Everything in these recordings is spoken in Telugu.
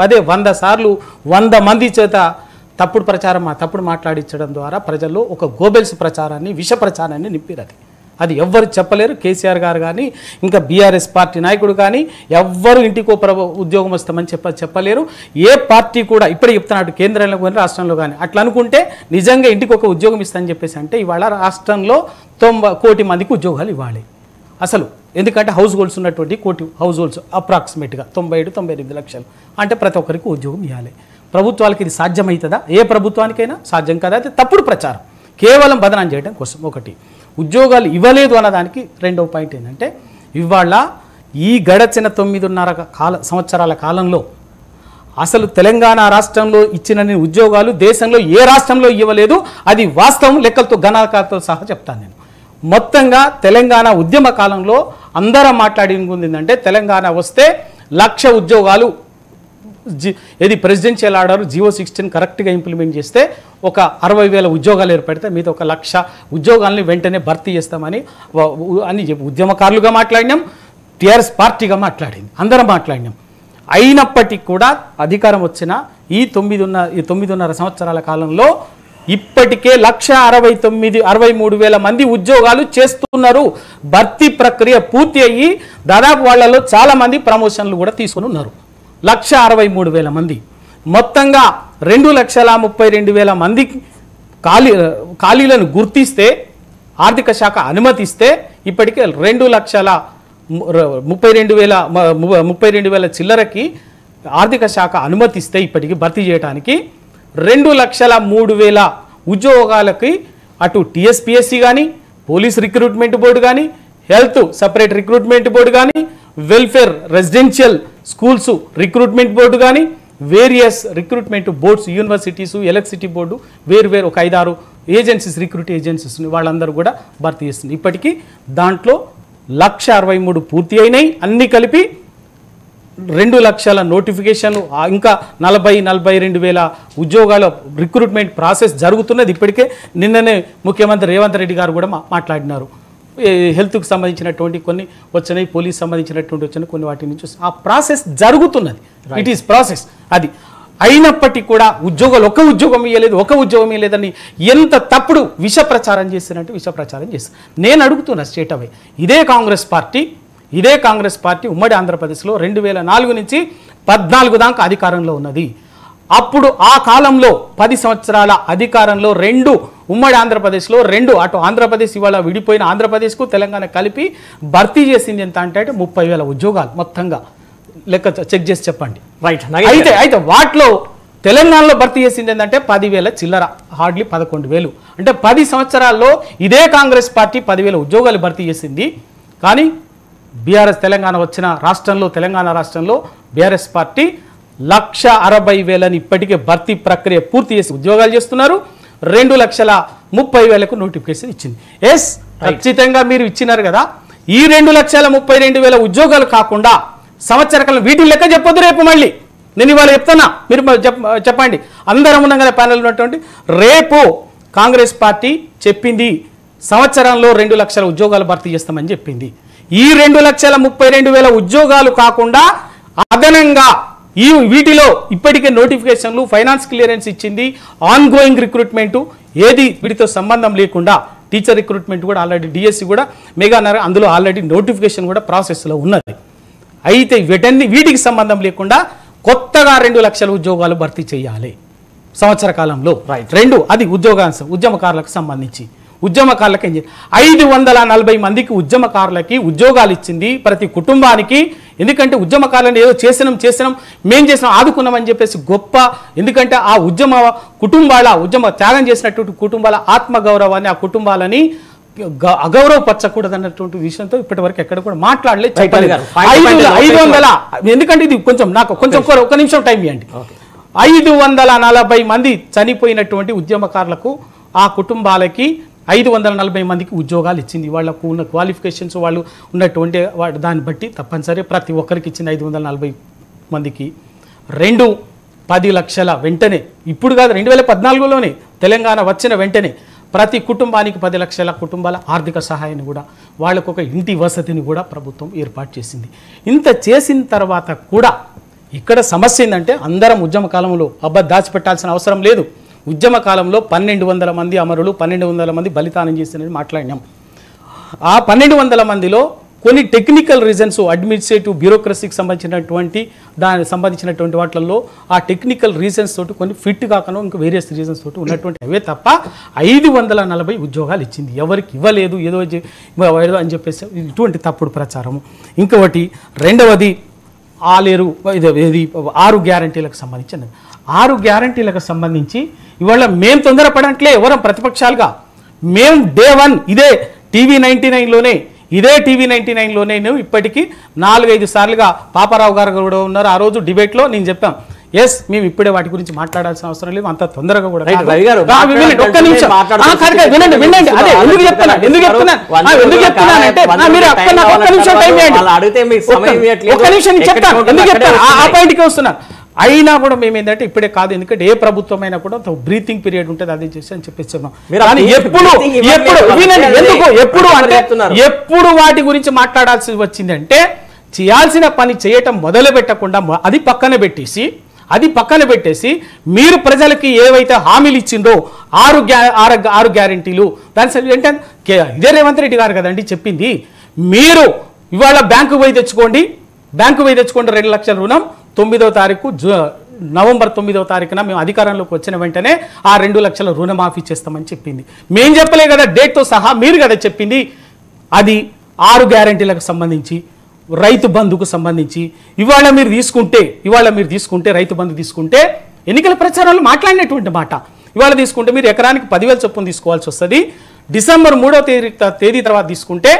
అదే 100 సార్లు 100 మంది చేత తప్పుడు ప్రచారం తప్పుడు మాట్లాడించడం ద్వారా ప్రజల్లో ఒక గోబెల్స్ ప్రచారాన్ని విష ప్రచారాన్ని నింపిరది. అది ఎవ్వరు చెప్పలేరు. కేసీఆర్ గారు కానీ ఇంకా బీఆర్ఎస్ పార్టీ నాయకుడు కానీ ఎవ్వరు ఇంటికో ఉద్యోగం వస్తామని చెప్పలేరు. ఏ పార్టీ కూడా ఇప్పుడే చెప్తున్నాడు కేంద్రంలో కానీ రాష్ట్రంలో కానీ అట్లా అనుకుంటే నిజంగా ఇంటికి ఒక ఉద్యోగం ఇస్తామని చెప్పేసి అంటే ఇవాళ రాష్ట్రంలో 90 కోటి మందికి ఉద్యోగాలు ఇవ్వాలి అసలు. ఎందుకంటే హౌస్ హోల్డ్స్ ఉన్నటువంటి కోటి హౌస్ హోల్డ్స్ అప్రాక్సిమేట్గా 97-98 లక్షలు అంటే ప్రతి ఒక్కరికి ఉద్యోగం ఇవ్వాలి. ప్రభుత్వాలకి ఇది సాధ్యమవుతుందా? ఏ ప్రభుత్వానికైనా సాధ్యం కదా. అది తప్పుడు ప్రచారం, కేవలం బదనాం చేయడం కోసం. ఒకటి, ఉద్యోగాలు ఇవ్వలేదు అన్నదానికి రెండవ పాయింట్ ఏంటంటే ఇవాళ ఈ గడచిన 9.5 సంవత్సరాల కాలంలో అసలు తెలంగాణ రాష్ట్రంలో ఇచ్చిన ఉద్యోగాలు దేశంలో ఏ రాష్ట్రంలో ఇవ్వలేదు. అది వాస్తవం, లెక్కలతో గణాంకాలతో సహా చెప్తాను నేను. మొత్తంగా తెలంగాణ ఉద్యమ కాలంలో అందరం మాట్లాడింది ఏంటంటే తెలంగాణ వస్తే 1,00,000 ఉద్యోగాలు ఏది ప్రెసిడెన్షియల్ ఆర్డర్ జీవో 16 కరెక్ట్గా ఇంప్లిమెంట్ చేస్తే ఒక 60,000 ఉద్యోగాలు ఏర్పడితే మీద ఒక 1,00,000 ఉద్యోగాలని వెంటనే భర్తీ చేస్తామని ఉద్యమకారులుగా మాట్లాడినాం, టీఆర్ఎస్ పార్టీగా మాట్లాడింది, అందరం మాట్లాడినాం. అయినప్పటికీ కూడా అధికారం వచ్చిన ఈ 9.5 సంవత్సరాల కాలంలో ఇప్పటికే 1,63,000 మంది ఉద్యోగాలు చేస్తున్నారు. భర్తీ ప్రక్రియ పూర్తి అయ్యి దాదాపు వాళ్ళలో చాలామంది ప్రమోషన్లు కూడా తీసుకుని ఉన్నారు. 1,63,000 మంది మొత్తంగా 2,32,000 మందికి ఖాళీలను గుర్తిస్తే ఆర్థిక శాఖ అనుమతిస్తే ఇప్పటికే 2,32,000 చిల్లరకి ఆర్థిక శాఖ అనుమతిస్తే ఇప్పటికి భర్తీ చేయడానికి 2,03,000 ఉద్యోగాలకి అటు టీఎస్పీఎస్సీ కానీ, పోలీస్ రిక్రూట్మెంట్ బోర్డు కానీ, హెల్త్ సపరేట్ రిక్రూట్మెంట్ బోర్డు కానీ, welfare residential schools recruitment board కానీ, various recruitment boards, universities, electricity board, వేరు ఒక 5-6 ఏజెన్సీస్, రిక్రూట్ ఏజెన్సీస్ వాళ్ళందరూ కూడా భర్తీ చేస్తుంది. ఇప్పటికీ దాంట్లో 1,63,000 పూర్తి అయినాయి. అన్నీ కలిపి 2,00,000 నోటిఫికేషన్లు, ఇంకా 40,42,000 ఉద్యోగాల రిక్రూట్మెంట్ ప్రాసెస్ జరుగుతున్నది. ఇప్పటికే నిన్ననే ముఖ్యమంత్రి రేవంత్ రెడ్డి గారు కూడా మాట్లాడినారు. హెల్త్కి సంబంధించినటువంటి కొన్ని వచ్చినాయి, పోలీస్ సంబంధించినటువంటి వచ్చినాయి, కొన్ని వాటి నుంచి ఆ ప్రాసెస్ జరుగుతున్నది. It is process. అది అయినప్పటికీ కూడా ఒక ఉద్యోగం ఇవ్వలేదని ఎంత తప్పుడు విష ప్రచారం చేస్తున్నట్టు విష ప్రచారం చేస్తారు. నేను అడుగుతున్నా స్టేట్ అవే, ఇదే కాంగ్రెస్ పార్టీ ఉమ్మడి ఆంధ్రప్రదేశ్లో 2004 నుంచి 14 దాకా అధికారంలో ఉన్నది. అప్పుడు ఆ కాలంలో 10 సంవత్సరాల అధికారంలో ఉమ్మడి ఆంధ్రప్రదేశ్లో అటు ఆంధ్రప్రదేశ్ ఇవాళ విడిపోయిన ఆంధ్రప్రదేశ్కు తెలంగాణ కలిపి భర్తీ చేసింది ఎంత అంటే 30,000 ఉద్యోగాలు మొత్తంగా లెక్క చెక్ చేసి చెప్పండి. రైట్. అయితే వాటిలో తెలంగాణలో భర్తీ చేసింది ఏంటంటే 10,000 చిల్లర, హార్డ్లీ 11,000. అంటే 10 సంవత్సరాల్లో ఇదే కాంగ్రెస్ పార్టీ 10,000 ఉద్యోగాలు భర్తీ చేసింది. కానీ బీఆర్ఎస్ తెలంగాణ రాష్ట్రంలో బీఆర్ఎస్ పార్టీ 1,60,000 ఇప్పటికే భర్తీ ప్రక్రియ పూర్తి చేసి ఉద్యోగాలు చేస్తున్నారు. 2,30,000 నోటిఫికేషన్ ఇచ్చింది. ఎస్, ఖచ్చితంగా మీరు ఇచ్చినారు కదా. ఈ 2,32,000 ఉద్యోగాలు కాకుండా సంవత్సర కాలం వీటి లెక్క చెప్పొద్దు. రేపు మళ్ళీ నేను ఇవాళ చెప్తున్నా, మీరు చెప్పండి. అందరం ఉన్నాం కదా ప్యానెల్ ఉన్నటువంటి. రేపు కాంగ్రెస్ పార్టీ చెప్పింది సంవత్సరంలో 2,00,000 ఉద్యోగాలు భర్తీ చేస్తామని చెప్పింది. ఈ 2,32,000 ఉద్యోగాలు కాకుండా అదనంగా వీటిలో ఇప్పటికే నోటిఫికేషన్లు, ఫైనాన్స్ క్లియరెన్స్ ఇచ్చింది, ఆన్ గోయింగ్ రిక్రూట్మెంటు, ఏది వీటితో సంబంధం లేకుండా టీచర్ రిక్రూట్మెంట్ కూడా ఆల్రెడీ డిఎస్సి కూడా మెగానర్ అందులో ఆల్రెడీ నోటిఫికేషన్ కూడా ప్రాసెస్లో ఉన్నది. అయితే వీటికి సంబంధం లేకుండా కొత్తగా 2,00,000 ఉద్యోగాలు భర్తీ చేయాలి సంవత్సర కాలంలో. రైట్. అది ఉద్యమకారులకు సంబంధించి. ఉద్యమకారులకు ఏం చేయాలి? 540 మందికి ఉద్యమకారులకి ఉద్యోగాలు ఇచ్చింది ప్రతి కుటుంబానికి. ఎందుకంటే ఉద్యమకారులను ఏదో చేసినాం మేం చేసినాం ఆదుకున్నామని చెప్పేసి గొప్ప. ఎందుకంటే ఆ ఉద్యమ త్యాగం చేసినటువంటి కుటుంబాల ఆత్మగౌరవాన్ని, ఆ కుటుంబాలని అగౌరవపరచకూడదన్నటువంటి విషయంతో ఇప్పటి వరకు ఎక్కడ కూడా మాట్లాడలేదు. 500, ఎందుకంటే ఇది నాకు ఒక నిమిషం టైం ఇవ్వండి. 540 మంది చనిపోయినటువంటి ఉద్యమకారులకు, ఆ కుటుంబాలకి 540 మందికి ఉద్యోగాలు ఇచ్చింది. వాళ్ళకు ఉన్న క్వాలిఫికేషన్స్, వాళ్ళు ఉన్నటువంటి దాన్ని బట్టి తప్పనిసరి ప్రతి ఒక్కరికి ఇచ్చింది. 540 మందికి 10 లక్షల వెంటనే, ఇప్పుడు కాదు 2014లోనే తెలంగాణ వచ్చిన వెంటనే ప్రతి కుటుంబానికి 10 లక్షల కుటుంబాల ఆర్థిక సహాయాన్ని కూడా, వాళ్ళకు ఒక ఇంటి వసతిని కూడా ప్రభుత్వం ఏర్పాటు చేసింది. ఇంత చేసిన తర్వాత కూడా ఇక్కడ సమస్య ఏంటంటే అందరం ఉద్యమ కాలంలో దాచిపెట్టాల్సిన అవసరం లేదు. ఉద్యమ కాలంలో 1200 మంది అమరులు, 1200 మంది బలిదానం చేసినది మాట్లాడినాం. ఆ 1200 మందిలో కొన్ని టెక్నికల్ రీజన్స్, అడ్మినిస్ట్రేటివ్ బ్యూరోక్రసీకి సంబంధించినటువంటి వాటిల్లో ఆ టెక్నికల్ రీజన్స్ తోటి కొన్ని ఫిట్ కాకనో ఇంకా వేరియస్ రీజన్స్ తోటి ఉన్నటువంటి అవే తప్ప 540 ఉద్యోగాలు ఇచ్చింది, ఎవరికి ఇవ్వలేదు ఏదో అని చెప్పేసి ఇటువంటి తప్పుడు ప్రచారము. ఇంకొకటి రెండవది ఆలేరు ఇది 6 గ్యారంటీలకు సంబంధించినది. 6 గ్యారంటీలకు సంబంధించి ఇవాళ మేము తొందరపడట్లే, ఎవరం ప్రతిపక్షాలుగా మేము డే 1 ఇదే టీవీ 99లోనే ఇప్పటికీ 4-5 సార్లుగా పాపారావు గారు కూడా ఉన్నారు. ఆ రోజు డిబేట్లో నేను చెప్పాం, ఎస్ మేము ఇప్పుడే వాటి గురించి మాట్లాడాల్సిన అవసరం లేదు, అంత తొందరగా కూడా ఒక్క నిమిషం వినండి. అదే ఎందుకు చెప్తున్నానంటే మీరు ఒక్క నిమిషం టైం చేయండి, ఒక్క నిమిషం చెప్తాను ఎందుకు చెప్తాను, ఆ పాయింట్కి వస్తున్నాను. అయినా కూడా మేము ఏంటంటే ఇప్పుడే కాదు, ఎందుకంటే ఏ ప్రభుత్వం అయినా కూడా బ్రీతింగ్ పీరియడ్ ఉంటుంది, అదే చేసి అని చెప్పేస్తున్నాం. ఎప్పుడు వాటి గురించి మాట్లాడాల్సి వచ్చిందంటే చేయాల్సిన పని చేయటం మొదలు పెట్టకుండా అది పక్కన పెట్టేసి మీరు ప్రజలకి ఏవైతే హామీలు ఇచ్చిందో 6 గ్యారెంటీలు, దాని ఏంటంటే ఇదే రేవంత్ రెడ్డి గారు కదండి చెప్పింది. మీరు ఇవాళ బ్యాంకు పోయి తెచ్చుకోండి 2 లక్షల రుణం 9వ తారీఖు నవంబర్ 9వ తారీఖున మేము అధికారంలోకి వచ్చిన వెంటనే ఆ 2 లక్షల రుణమాఫీ చేస్తామని చెప్పింది. మేం చెప్పలే కదా, డేట్తో సహా మీరు కదా చెప్పింది. అది 6 గ్యారెంటీలకు సంబంధించి, రైతు బంధుకు సంబంధించి ఇవాళ మీరు తీసుకుంటే రైతు బంధు తీసుకుంటే ఎన్నికల ప్రచారంలో మాట్లాడినటువంటి మాట, ఇవాళ తీసుకుంటే మీరు ఎకరానికి 10,000 చొప్పున తీసుకోవాల్సి వస్తుంది. డిసెంబర్ 3వ తేదీ తర్వాత తీసుకుంటే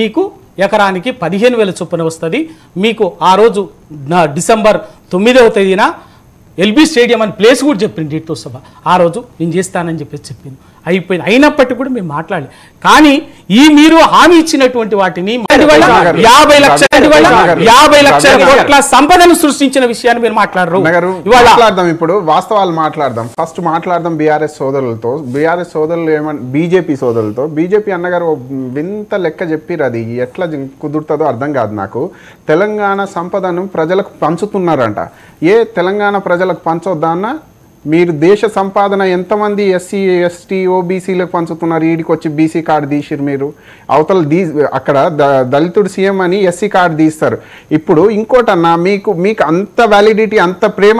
మీకు ఎకరానికి 15,000 చొప్పున వస్తుంది. మీకు ఆ రోజు డిసెంబర్ 9వ తేదీన ఎల్బీ స్టేడియం అని ప్లేస్ కూడా చెప్పింది డేట్తో సభ. ఆ రోజు నేను చేస్తానని చెప్పేసి చెప్పింది, అయిపోయింది. అయినప్పటికీ కూడా మేము మాట్లాడలేదు. కానీ మీరు హామీ ఇచ్చినటువంటి వాటిని 50 లక్షల కోట్ల సంపదను సృష్టించిన విషయాన్ని మీరు మాట్లాడరు. మాట్లాడదాం, ఇప్పుడు వాస్తవాలు మాట్లాడదాం. ఫస్ట్ మాట్లాడదాం బీఆర్ఎస్ సోదరులు బీజేపీ సోదరులతో. బీజేపీ అన్నగారు వింత లెక్క చెప్పిరు, అది ఎట్లా కుదురుతుందో అర్థం కాదు నాకు. తెలంగాణ సంపదను ప్రజలకు పంచుతున్నారంట. తెలంగాణ ప్రజలకు పంచొద్దా అన్న? మీరు దేశ సంపాదన ఎంతమంది ఎస్సీ ఎస్టీ ఓబీసీలకు పంచుతున్నారు? ఈడికి వచ్చి బీసీ కార్డు తీసిరు మీరు. అవతల అక్కడ దళితుడు సీఎం అని ఎస్సీ కార్డు తీస్తారు. ఇప్పుడు ఇంకోటన్నా, మీకు అంత వ్యాలిడిటీ, అంత ప్రేమ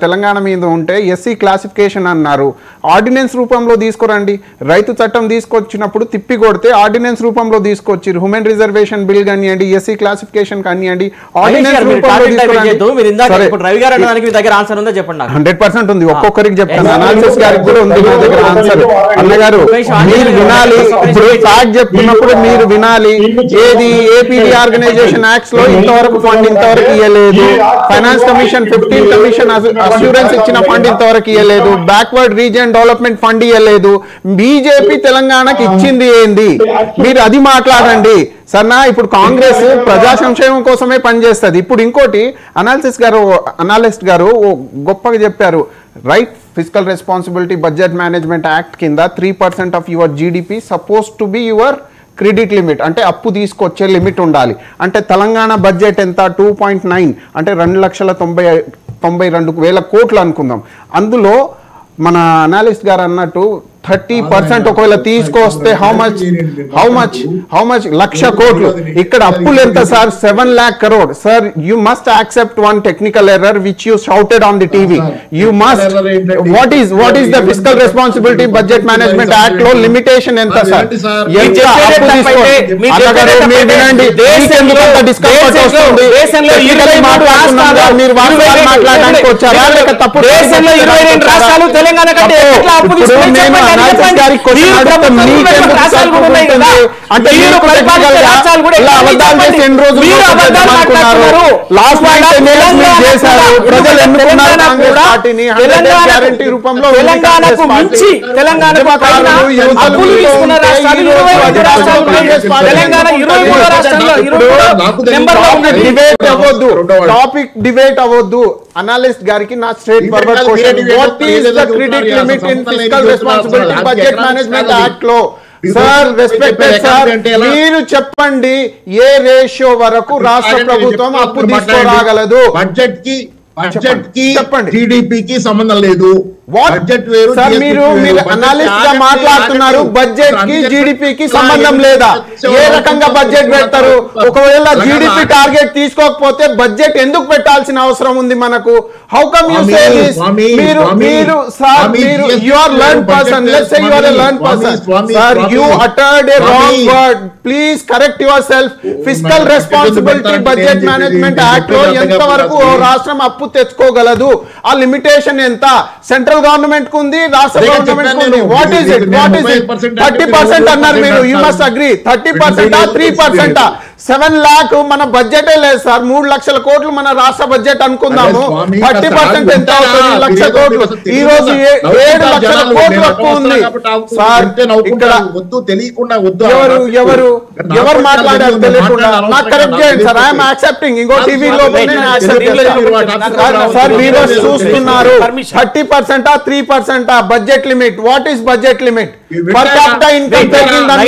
తెలంగాణ మీద ఉంటే ఎస్సీ క్లాసిఫికేషన్ అన్నారు, ఆర్డినెన్స్ రూపంలో తీసుకురండి. రైతు చట్టం తీసుకొచ్చినప్పుడు తిప్పి కొడితే ఆర్డినెన్స్ రూపంలో తీసుకొచ్చారు. హ్యూమన్ రిజర్వేషన్ బిల్ కానివ్వండి, ఎస్సీ క్లాసిఫికేషన్ కానివ్వండి, ఆర్డినెన్స్ రూపంలో తీసుకురండి. 100% ఉంది, ఒక్కొక్కరికి చెప్తాను. అనాలిసిస్ గారికి కూడా ఉంది నా దగ్గర ఆన్సర్. అన్నగారు మీరు వినాలి, ఇప్పుడు ఫ్యాక్ట్ చెప్తున్నప్పుడు మీరు వినాలి. ఏది ఏపీడీ ఆర్గనైజేషన్ యాక్ట్స్ లో ఇంతవరకు ఫండ్ ఇంతవరకు ఇవ్వలేదు. ఫైనాన్స్ కమిషన్ 15 కమిషన్ అష్యూరెన్స్ ఇచ్చిన ఫండ్ ఇంతవరకు ఇవ్వలేదు. బ్యాక్వర్డ్ రీజియన్ డెవలప్మెంట్ ఫండ్ ఇవ్వలేదు. బీజేపీ తెలంగాణకి ఇచ్చింది ఏంది? మీరు అది మాట్లాడండి సన్నా. ఇప్పుడు కాంగ్రెస్ ప్రజా సంక్షేమం కోసమే పనిచేస్తుంది. ఇప్పుడు ఇంకోటి అనాలిస్ట్ గారు గొప్పగా చెప్పారు, right physical responsibility budget management act కింద 3% of your GDP suppose to be your credit limit, అంటే అప్పు తీసుకొచ్చే లిమిట్ ఉండాలి. అంటే తెలంగాణ బడ్జెట్ ఎంత? 2.9 అంటే 2,92,000 కోట్లు అనుకుందాం. అందులో మన అనాలిస్ట్ గారు అన్నట్టు 30% ఒకవేళ తీసుకొస్తే హౌ మచ్ 1,00,000 కోట్లు. ఇక్కడ అప్పులు ఎంత sir? 7 lakh crore. Sir you must accept one technical error which you shouted on the TV. You must what is the physical responsibility budget management act లో లిమిటేషన్ ఎంత సార్? మాట్లాడడానికి వచ్చారా లేక తప్పుడు? టాపిక్ డిబేట్ అవ్వద్దు. అనాలిస్ట్ గారికి నా straight forward question, what is the credit limit in physical responsibility budget management act లో? సార్ రెస్పెక్టెడ్ సార్, మీరు చెప్పండి ఏ రేషియో వరకు రాష్ట్ర ప్రభుత్వం అప్పు తీసుకురాగలదు? బడ్జెట్ కి బడ్జెట్ కి చెప్పండి. టీడీపీకి సంబంధం లేదు. బడ్జెట్ వేరు, సార్ GST మీరు వేరు. అనాలిస్ట్ గా మాట్లాడుతున్నారు. బడ్జెట్ కి జీడిపికి సంబంధం లేదా? ఏ రకంగా బడ్జెట్ పెడతారు? ఒకవేళ జీడిపి టార్గెట్ తీసుకోకపోతే బడ్జెట్ ఎందుకు పెట్టాల్సిన అవసరం ఉంది మనకు? How come you say this? మీరు సార్ మీరు you are learn person. Let's say you are a learn person. Sir you uttered a wrong word. Please correct yourself. Fiscal responsibility budget management act లో ఎంత వరకు రాష్ట్రం అప్పు తెచ్చుకోగలదు, ఆ లిమిటేషన్ ఎంత? సెంట్రల్ గవర్నమెంట్ కు ఉంది, రాష్ట్ర గవర్నమెంట్ కు ఉంది. What is it? 30% అన్నారు మీరు. You must agree. 30% 3%? 7 lakh మన బడ్జెటే లేదు సార్. 3 లక్షల కోట్లు మన రాష్ట్ర బడ్జెట్ అనుకుందాము. 30% ఎంత అవుతుంది? 1 లక్ష కోట్లు. ఈ రోజు 7 లక్షల కోట్లు ఎక్కువ ఉంది సార్. ఇక్కడ వద్దు, తెలియకుండా వద్దు. ఎవరు మాట్లాడారు తెలియకుండా? నాకు కరెక్ట్ చేయండి సార్. I'm accepting. ఇంకో టీవీలో సార్ మీరు చూస్తున్నారు. 30% 3% budget limit. What is budget limit? Per capital income పెరిగిందని